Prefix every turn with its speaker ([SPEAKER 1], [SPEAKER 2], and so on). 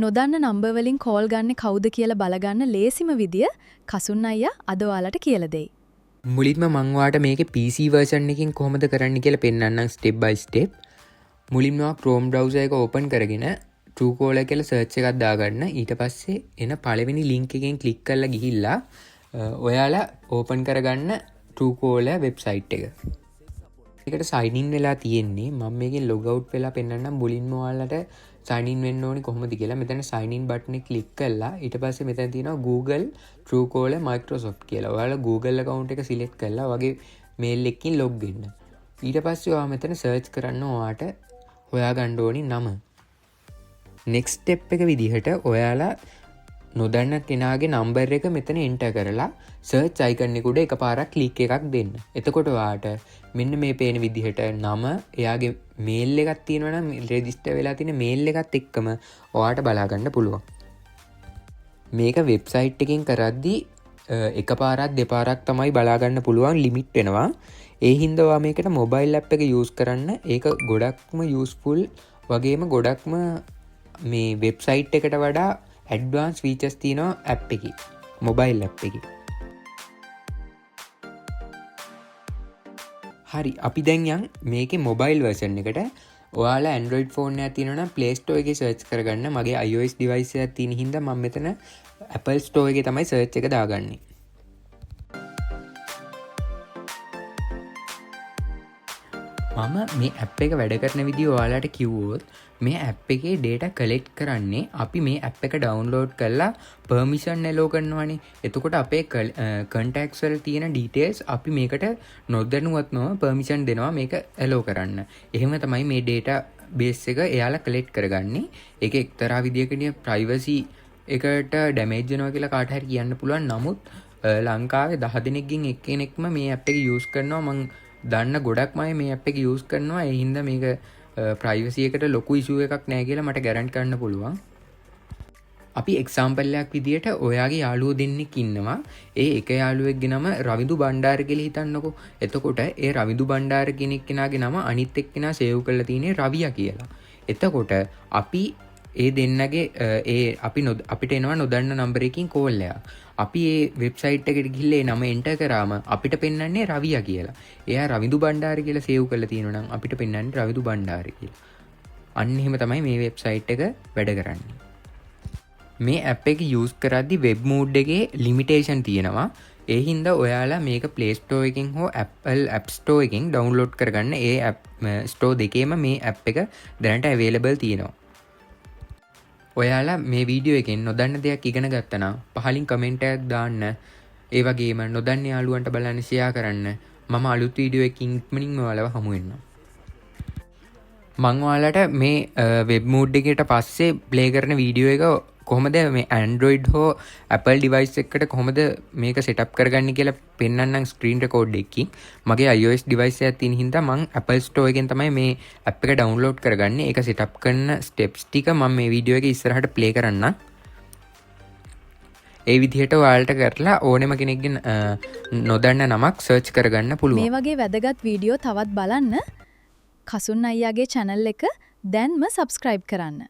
[SPEAKER 1] නොදන්න නම්බර් වලින් කෝල් ගන්න කවුද කියලා බලගන්න ලේසිම විදිය කසුන් අයියා අද ඔයාලට කියලා දෙයි.
[SPEAKER 2] මුලින්ම මං ඔයාලට මේකේ PC version එකකින් කොහොමද කරන්න කියලා පෙන්නන්නම් step by step. මුලින්ම Chrome browser එක open කරගෙන Truecaller කියලා search එකක් දාගන්න. ඊට පස්සේ එන පළවෙනි link එකෙන් click කරලා ගිහිල්ලා ඔයාලා open කරගන්න Truecaller website එක. ඒකට sign in වෙලා තියෙන්නේ. මම මේකෙන් log out වෙලා පෙන්නන්නම්. මුලින්ම ඔයාලට sign in වෙන්න ඕනේ කොහොමද කියලා. මෙතන sign in button එක click කරලා ඊට පස්සේ මෙතන තියෙනවා Google Truecaller Microsoft කියලා. ඔයාලා Google account එක select කරලා වගේ mail එකකින් log වෙන්න. ඊට පස්සේ ඔයා මෙතන search කරන්න ඔයාට හොයාගන්න ඕනි නම. next step එක විදිහට ඔයාලා නොදන්න කෙනාගේ number එක මෙතන enter කරලා search icon එක උඩ එකපාරක් click එකක් දෙන්න. එතකොට ඔයාට මෙන්න මේ පේන විදිහට නම එයාගේ mail එකක් තියෙනවා නම් register වෙලා තියෙන mail එකත් එක්කම ඔයාට බලා ගන්න පුළුවන්. මේක website එකෙන් කරද්දී එකපාරක් දෙපාරක් තමයි බලා ගන්න පුළුවන් limit වෙනවා. ඒ හින්දා ඔයා මේකට mobile app එක use කරන්න. ඒක ගොඩක්ම useful වගේම ගොඩක්ම මේ website එකට වඩා advanced features තියෙනවා app එකේ. mobile app එකේ. හරි අපි දැන් යන් මේකේ mobile version එකට. ඔයාලා Android phone එකක් තියෙනවා නම් Play Store එකේ search කරගන්න. මගේ iOS device එකක් තියෙන හින්දා මම මෙතන Apple Store එකේ තමයි search එක දාගන්නේ. මම මේ app එක වැඩ කරන විදිහ ඔයාලට කිව්වොත් මේ app එකේ data collect කරන්නේ අපි මේ app එක download කරලා permission allow කරනවානේ. එතකොට අපේ contacts වල තියෙන details අපි මේකට නොදැනුවත්වම permission දෙනවා මේක allow කරන්න. එහෙම තමයි මේ data base එක එයාලා collect කරගන්නේ. ඒක එක්තරා විදියකට privacy එකට damage වෙනවා කියලා කාට හරි කියන්න පුළුවන්. නමුත් ලංකාවේ 10 දෙනෙක්ගෙන් එක්කෙනෙක්ම මේ app එක use කරනවා. මං දන්න ගොඩක්ම අය මේ app එක use කරනවා. ඒ හින්දා මේක privacy එකට ලොකු issue එකක් නැහැ කියලා මට guarantee කරන්න පුළුවන්. අපි example එකක් විදියට ඔයාගේ යාළුවෝ දෙන්නෙක් ඉන්නවා. ඒ එක යාළුවෙක්ගේ නම රවිදු බණ්ඩාර කියලා හිතන්නකෝ. එතකොට ඒ රවිදු බණ්ඩාර කෙනාගේ නම අනිත් එක්කෙනා save කරලා තියෙන්නේ රවියා කියලා. එතකොට අපි ඒ දෙන්නගේ අපිට එනවා නොදන්න නම්බර එකකින් කෝල් එකක්. අපි ඒ වෙබ්සයිට් එකට ගිහිල්ලා ඒ නම එන්ටර් කරාම අපිට පෙන්වන්නේ රවියා කියලා. එයා රවිදු බණ්ඩාර කියලා සේව් කරලා තියෙනවා නම් අපිට පෙන්වන්නේ රවිදු බණ්ඩාර කියලා. අන්න එහෙම තමයි මේ වෙබ්සයිට් එක වැඩ කරන්නේ. මේ app එක use කරද්දී web mode එකේ limitation තියෙනවා. ඒ හින්දා ඔයාලා මේක Play Store එකෙන් හෝ Apple App Store එකෙන් download කරගන්න. ඒ app store දෙකේම මේ app එක දැනට available තියෙනවා. ඔයාලා මේ වීඩියෝ එකෙන් නොදන්න දෙයක් ඉගෙන ගත්තා නම් පහලින් කමෙන්ට් එකක් දාන්න. ඒ වගේම නොදන්න යාළුවන්ට බලන්න ෂෙයා කරන්න. මම අලුත් වීඩියෝ එකකින් ඉක්මනින්ම ඔයාලව හමු වෙන්නම්. මම ඔයාලට මේ වෙබ් මෝඩ් එකකට පස්සේ ප්ලේ කරන වීඩියෝ එක කොහොමද මේ Android හෝ Apple device එකකට කොහොමද මේක setup කරගන්නේ කියලා පෙන්නන්නම් screen record එකකින්. මගේ iOS device එකක් තියෙන හින්දා මම Apple Store එකෙන් තමයි මේ app එක download කරගන්නේ. ඒක setup කරන steps ටික මම මේ වීඩියෝ එකේ ඉස්සරහට play කරන්නම්. ඒ විදිහට ඔයාලට කරලා ඕනෙම කෙනෙක්ගෙන් නොදන්න නමක් search කරගන්න පුළුවන්.
[SPEAKER 1] මේ වගේ වැදගත් වීඩියෝ තවත් බලන්න කසුන් අයියාගේ channel එක දැන්ම subscribe කරන්න.